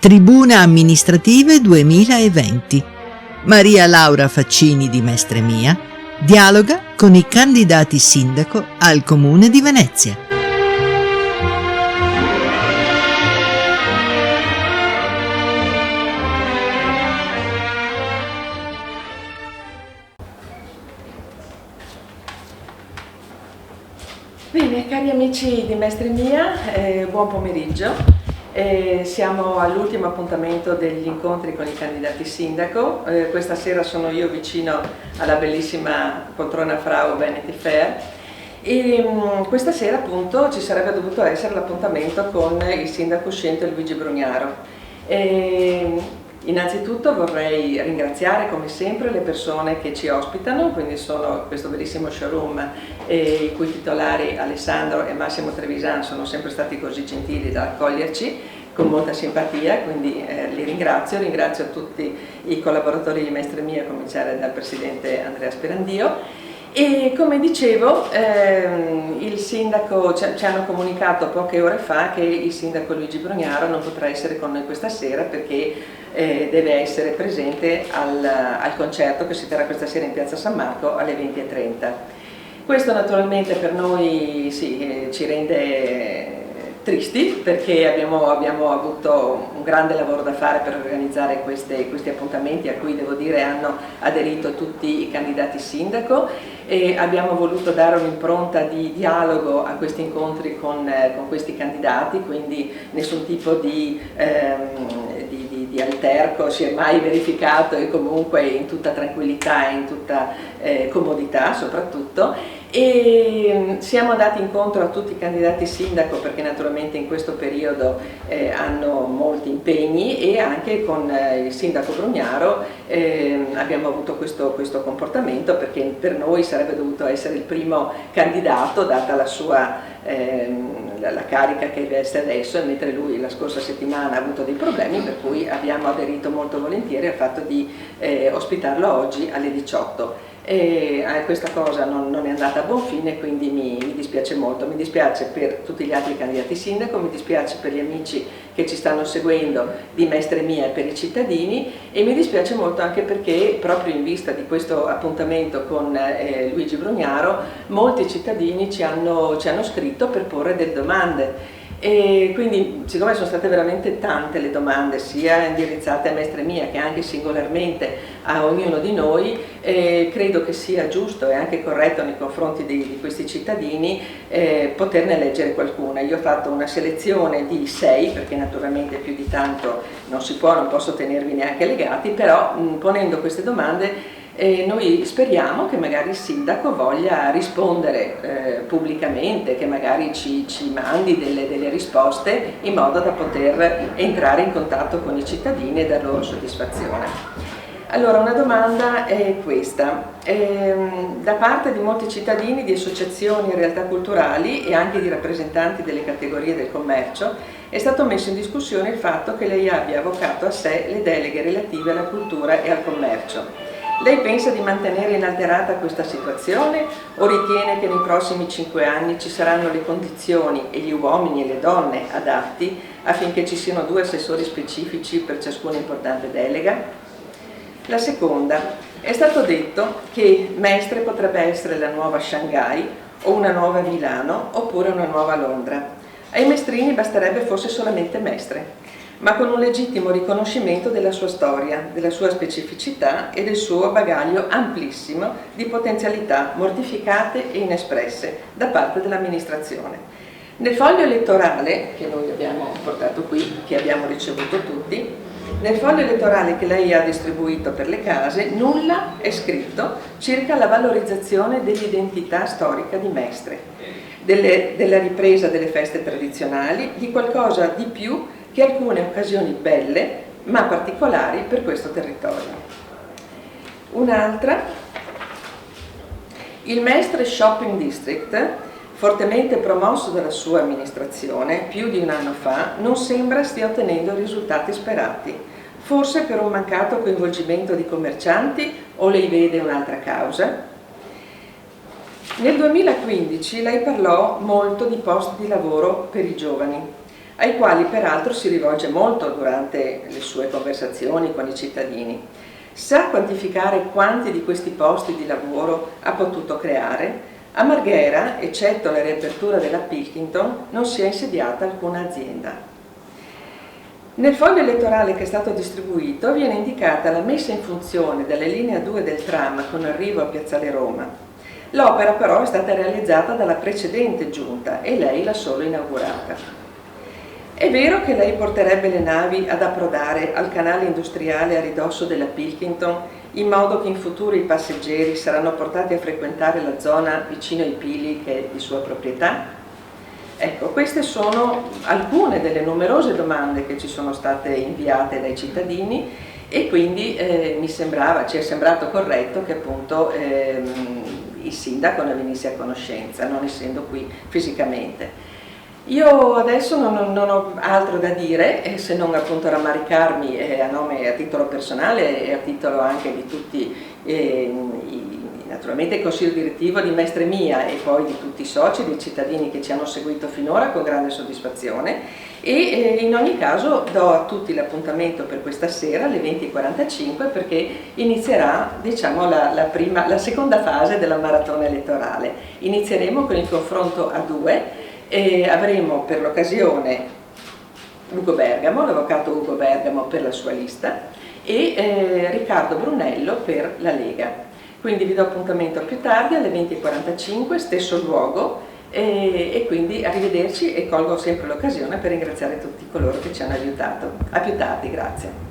Tribuna Amministrative 2020. Maria Laura Faccini di Mestre Mia dialoga con i candidati sindaco al Comune di Venezia. Bene, cari amici di Mestre Mia, buon pomeriggio. Siamo all'ultimo appuntamento degli incontri con i candidati sindaco. Questa sera sono io vicino alla bellissima poltrona Frau Vanity Fair e questa sera appunto ci sarebbe dovuto essere l'appuntamento con il sindaco uscente Luigi Brugnaro. Innanzitutto vorrei ringraziare come sempre le persone che ci ospitano, quindi sono questo bellissimo showroom i cui titolari Alessandro e Massimo Trevisan sono sempre stati così gentili da accoglierci con molta simpatia, quindi li ringrazio tutti i collaboratori di Mestre Mia, a cominciare dal presidente Andrea Sperandio. E come dicevo, il sindaco ci hanno comunicato poche ore fa che il sindaco Luigi Brugnaro non potrà essere con noi questa sera perché deve essere presente al concerto che si terrà questa sera in Piazza San Marco alle 20:30. Questo naturalmente per noi ci rende tristi perché abbiamo avuto un grande lavoro da fare per organizzare questi appuntamenti a cui devo dire hanno aderito tutti i candidati sindaco e abbiamo voluto dare un'impronta di dialogo a questi incontri con questi candidati, quindi nessun tipo di alterco si è mai verificato e comunque in tutta tranquillità e in tutta comodità soprattutto. E siamo andati incontro a tutti i candidati sindaco perché naturalmente in questo periodo hanno molti impegni e anche con il sindaco Brugnaro abbiamo avuto questo comportamento perché per noi sarebbe dovuto essere il primo candidato data la carica che veste adesso, mentre lui la scorsa settimana ha avuto dei problemi, per cui abbiamo aderito molto volentieri al fatto di ospitarlo oggi alle 18. Questa cosa non è andata a buon fine, quindi mi dispiace molto, mi dispiace per tutti gli altri candidati sindaco, mi dispiace per gli amici che ci stanno seguendo di Mestre Mia e per i cittadini e mi dispiace molto anche perché proprio in vista di questo appuntamento con Luigi Brugnaro molti cittadini ci hanno scritto per porre delle domande. E quindi siccome sono state veramente tante le domande sia indirizzate a Mestre Mia che anche singolarmente a ognuno di noi, credo che sia giusto e anche corretto nei confronti di questi cittadini poterne leggere qualcuna. Io ho fatto una selezione di 6 perché naturalmente più di tanto non posso tenervi neanche legati, però ponendo queste domande noi speriamo che magari il sindaco voglia rispondere pubblicamente, che magari ci mandi delle risposte in modo da poter entrare in contatto con i cittadini e dar loro soddisfazione. Allora, una domanda è questa. Da parte di molti cittadini, di associazioni e realtà culturali e anche di rappresentanti delle categorie del commercio è stato messo in discussione il fatto che lei abbia avocato a sé le deleghe relative alla cultura e al commercio. Lei pensa di mantenere inalterata questa situazione o ritiene che nei prossimi 5 anni ci saranno le condizioni e gli uomini e le donne adatti affinché ci siano 2 assessori specifici per ciascuna importante delega? La seconda, è stato detto che Mestre potrebbe essere la nuova Shanghai o una nuova Milano oppure una nuova Londra. Ai mestrini basterebbe forse solamente Mestre, ma con un legittimo riconoscimento della sua storia, della sua specificità e del suo bagaglio amplissimo di potenzialità mortificate e inespresse da parte dell'amministrazione. Nel foglio elettorale che noi abbiamo portato qui, che abbiamo ricevuto tutti, nel foglio elettorale che lei ha distribuito per le case, nulla è scritto circa la valorizzazione dell'identità storica di Mestre, della ripresa delle feste tradizionali, di qualcosa di più che alcune occasioni belle ma particolari per questo territorio. Un'altra, il Mestre Shopping District, fortemente promosso dalla sua amministrazione più di un anno fa, non sembra stia ottenendo i risultati sperati, forse per un mancato coinvolgimento di commercianti o lei vede un'altra causa? Nel 2015 lei parlò molto di posti di lavoro per i giovani. ai quali peraltro si rivolge molto durante le sue conversazioni con i cittadini. Sa quantificare quanti di questi posti di lavoro ha potuto creare? A Marghera, eccetto la riapertura della Pilkington, non si è insediata alcuna azienda. Nel foglio elettorale che è stato distribuito viene indicata la messa in funzione della linea 2 del tram con arrivo a Piazzale Roma. L'opera però è stata realizzata dalla precedente giunta e lei l'ha solo inaugurata. È vero che lei porterebbe le navi ad approdare al canale industriale a ridosso della Pilkington in modo che in futuro i passeggeri saranno portati a frequentare la zona vicino ai Pili che è di sua proprietà? Ecco, queste sono alcune delle numerose domande che ci sono state inviate dai cittadini e quindi ci è sembrato corretto che appunto il sindaco ne venisse a conoscenza, non essendo qui fisicamente. Io adesso non ho altro da dire se non appunto rammaricarmi a titolo personale e a titolo anche di tutti naturalmente il consiglio direttivo di Mestre Mia e poi di tutti i soci, dei cittadini che ci hanno seguito finora con grande soddisfazione e in ogni caso do a tutti l'appuntamento per questa sera alle 20:45 perché inizierà diciamo la seconda fase della maratona elettorale. Inizieremo con il confronto a due e avremo per l'occasione Ugo Bergamo, l'avvocato Ugo Bergamo per la sua lista e Riccardo Brunello per la Lega. Quindi vi do appuntamento a più tardi alle 20:45, stesso luogo e quindi arrivederci e colgo sempre l'occasione per ringraziare tutti coloro che ci hanno aiutato. A più tardi, grazie.